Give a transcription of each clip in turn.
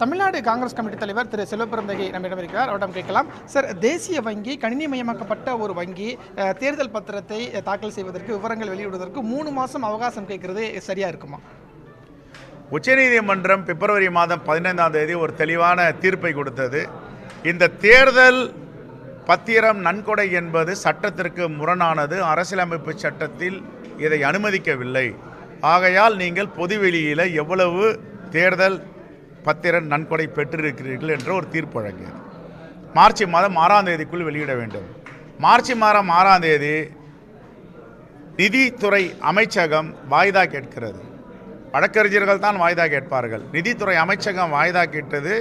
Tamil Nadu Congress committee தலைவர் திரு செல்வபெருந்தகை நம்மிடம் இருக்கிறார். அவரிடம் கேட்கலாம். சார், தேசிய வங்கி கணினிமயமாக்கப்பட்ட ஒரு வங்கி தேர்தல் பத்திரத்தை தாக்கல் செய்வதற்கு விவரங்கள் வெளியிடுவதற்கு 3 மாதம் அவகாசம் கேட்கறது சரியா இருக்குமா? உச்சநீதிமன்றம் பிப்ரவரி மாதம் 15ஆம் தேதி ஒரு தெளிவான தீர்ப்பை கொடுத்தது. இந்த தேர்தல் பத்திரம் நன்கொடை என்பது சட்டத்திற்கு முரணானது. அரசியலமைப்பு சட்டத்தில் இதை அனுமதிக்கவில்லை. ஆகையால் நீங்கள் பொதுவெளியில் எவ்வளவு தேர்தல் பத்திர நன்கொடை பெற்றிருக்கிறீர்கள் என்ற ஒரு தீர்ப்பு வழங்கியது. மார்ச் மாதம் 6ஆம் தேதிக்குள் வெளியிட வேண்டும். மார்ச் மாதம் 6ஆம் தேதி நிதித்துறை அமைச்சகம் வாய்தா கேட்கிறது. வழக்கறிஞர்கள் தான் வாய்தா கேட்பார்கள். நிதித்துறை அமைச்சகம் வாய்தா கேட்டது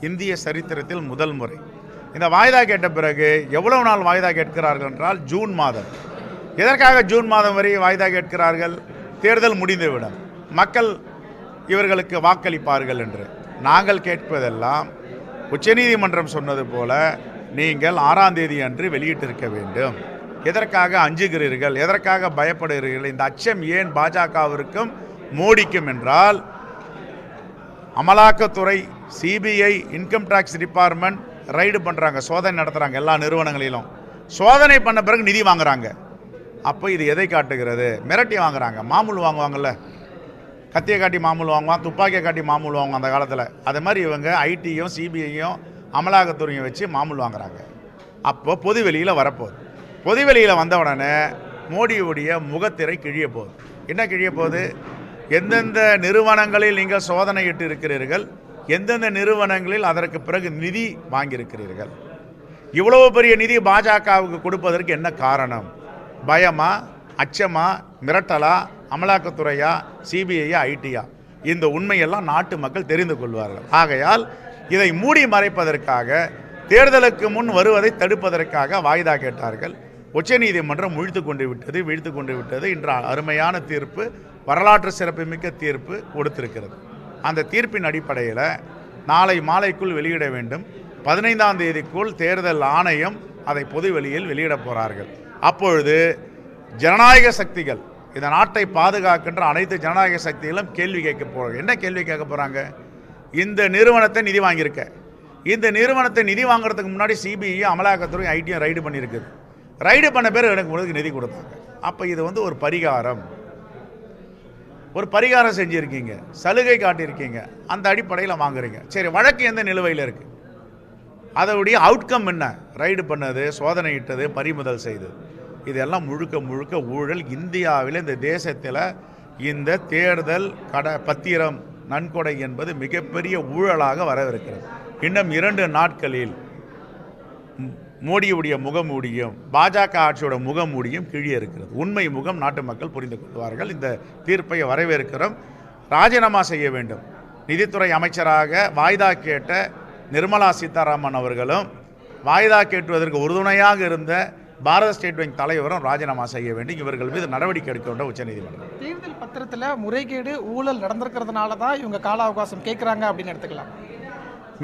இந்திய சரித்திரத்தில் முதல் முறை. இந்த வாய்தா கேட்ட பிறகு எவ்வளவு நாள் வாய்தா கேட்கிறார்கள் என்றால் ஜூன் மாதம். எதற்காக ஜூன் மாதம் வரை வாய்தா கேட்கிறார்கள்? தேர்தல் முடிந்துவிடும், மக்கள் இவர்களுக்கு வாக்களிப்பார்கள் என்று. நாங்கள் கேட்பதெல்லாம் உச்சநீதிமன்றம் சொன்னது போல நீங்கள் 6ஆம் தேதி அன்று வெளியிட்டிருக்க வேண்டும். எதற்காக அஞ்சுகிறீர்கள்? எதற்காக பயப்படுகிறீர்கள்? இந்த அச்சம் ஏன் பாஜகவிற்கும் மோடிக்கும் என்றால், அமலாக்கத்துறை, CBI, income tax department raid பண்ணுறாங்க, சோதனை நடத்துகிறாங்க எல்லா நிறுவனங்களிலும். சோதனை பண்ண பிறகு நிதி வாங்குறாங்க. அப்போ இது எதை காட்டுகிறது? மிரட்டி வாங்குறாங்க. மாமூல் வாங்குவாங்கள்ல, கத்தியை காட்டி மாமூல் வாங்குவான், துப்பாக்கியை காட்டி மாமூல் வாங்குவாங்க அந்த காலத்தில். அது மாதிரி இவங்க ஐடியும் சிபிஐயும் அமலாக்கத்துறையும் வச்சு மாமூல் வாங்குறாங்க. அப்போ பொதுவெளியில் வரப்போகுது. பொதுவெளியில் வந்த உடனே மோடியுடைய முகத்திரை கிழிய போகுது. என்ன கிழிய போகுது? எந்தெந்த நிறுவனங்களில் நீங்கள் சோதனையிட்டு இருக்கிறீர்கள், எந்தெந்த நிறுவனங்களில் அதற்கு பிறகு நிதி வாங்கியிருக்கிறீர்கள், இவ்வளவு பெரிய நிதி பாஜகவுக்கு கொடுப்பதற்கு என்ன காரணம்? பயமா, அச்சமா, மிரட்டலா, அமலாக்கத்துறையா, சிபிஐயா, ஐடியா? இந்த உண்மையெல்லாம் நாட்டு மக்கள் தெரிந்து கொள்வார்கள். ஆகையால் இதை மூடி மறைப்பதற்காக, தேர்தலுக்கு முன் வருவதை தடுப்பதற்காக வாய்தா கேட்டார்கள். உச்சநீதிமன்றம் வீழ்த்து கொண்டு விட்டது. இன்று அருமையான தீர்ப்பு, வரலாற்று சிறப்புமிக்க தீர்ப்பு கொடுத்திருக்கிறது. அந்த தீர்ப்பின் அடிப்படையில் நாளை மாலைக்குள் வெளியிட வேண்டும். 15ஆம் தேதிக்குள் தேர்தல் ஆணையம் அதை பொதுவெளியில் வெளியிட போகிறார்கள். அப்பொழுது ஜனநாயக சக்திகள், இந்த நாட்டை பாதுகாக்கின்ற அனைத்து ஜனநாயக சக்திகளும் கேள்வி கேட்க போகிறாங்க. என்ன கேள்வி கேட்க போகிறாங்க? இந்த நிறுவனத்தை நிதி வாங்கியிருக்க, இந்த நிறுவனத்தை நிதி வாங்குறதுக்கு முன்னாடி சிபிஐ, அமலாக்கத்துறை, ஐடியும் ரைடு பண்ணியிருக்குது. ரைடு பண்ண பேர் எனக்கு உங்களுக்கு நிதி கொடுத்தாங்க. அப்போ இது ஒரு பரிகாரம் செஞ்சுருக்கீங்க, சலுகை காட்டியிருக்கீங்க, அந்த அடிப்படையில் வாங்குறீங்க. சரி, வழக்கு எந்த நிலுவையில் இருக்குது? அதோடைய அவுட்கம் என்ன? ரைடு பண்ணது, சோதனையிட்டது, பறிமுதல் செய்தது, இதெல்லாம் முழுக்க ஊழல். இந்தியாவில், இந்த தேசத்தில் இந்த தேர்தல் பத்திரம் நன்கொடை என்பது மிகப்பெரிய ஊழலாக வரவிருக்கிறது. இன்னும் 2 நாட்களில் மோடியுடைய முகமூடியும் பாஜக ஆட்சியோட முகமூடியும் கீழே இருக்கிறது. உண்மை முகம் நாட்டு மக்கள் புரிந்து கொள்வார்கள். இந்த தீர்ப்பை வரவேற்கிறோம். ராஜினாமா செய்ய வேண்டும். நிதித்துறை அமைச்சராக வாய்தா கேட்ட நிர்மலா சீதாராமன் அவர்களும், வாய்தா கேட்டுவதற்கு உறுதுணையாக இருந்த பாரத ஸ்டேட் வங்கி தலைவரும் ராஜினாமா செய்ய வேண்டும். இவர்கள் மீது நடவடிக்கை எடுக்க வேண்டும் உச்சநீதிமன்றம். தேர்தல் பத்திரத்தில் முறைகேடு, ஊழல் நடந்திருக்கிறதுனால தான் இவங்க கால அவகாசம் கேட்குறாங்க அப்படின்னு எடுத்துக்கலாம்.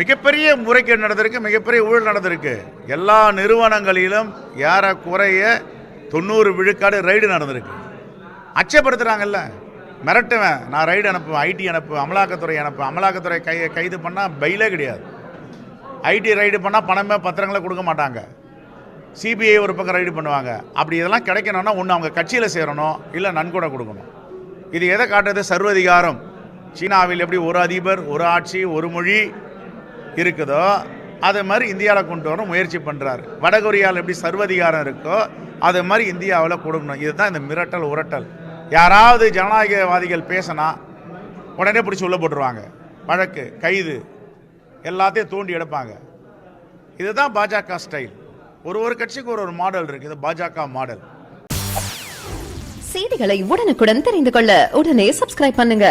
மிகப்பெரிய முறைகேடு நடந்திருக்கு, மிகப்பெரிய ஊழல் நடந்திருக்கு. எல்லா நிறுவனங்களிலும் ஏறக்குறைய 90 விழுக்காடு ரைடு நடந்திருக்கு. அச்சப்படுத்துகிறாங்கல்ல, மிரட்டுவேன், நான் ரைடு அனுப்புவேன், ஐடி அனுப்புவேன், அமலாக்கத்துறை அனுப்புவேன். அமலாக்கத்துறை கைது பண்ணால் பைலே கிடையாது. ஐடி ரைடு பண்ணால் பணமே பத்திரங்களை கொடுக்க மாட்டாங்க. சிபிஐ ஒரு பக்கம் ரைடு பண்ணுவாங்க. அப்படி இதெல்லாம் கிடைக்கணும்னா ஒன்று அவங்க கட்சியில் சேரணும், இல்லை நன்கொடை கொடுக்கணும். இது எதை காட்டுறது? சர்வதிகாரம். சீனாவில் எப்படி ஒரு அதிபர், ஒரு ஆட்சி, ஒரு மொழி இருக்குதோ அது மாதிரி இந்தியாவில் கொண்டு வர முயற்சி பண்ணுறாரு. வடகொரியாவில் எப்படி சர்வதிகாரம் இருக்கோ அது மாதிரி இந்தியாவில் கொடுக்கணும். இதுதான் இந்த மிரட்டல், உரட்டல். யாராவது ஜனநாயகவாதிகள் பேசினா உடனே பிடிச்சி உள்ள போட்டுருவாங்க, வழக்கு, கைது, எல்லாத்தையும் தூண்டி எடுப்பாங்க. இதுதான் பாஜக ஸ்டைல். ஒரு கட்சிக்கு ஒரு மாடல் இருக்கு. இது பாஜக மாடல். செய்திகளை உடனுக்குடன் தெரிந்து கொள்ள உடனே சப்ஸ்கிரைப் பண்ணுங்க.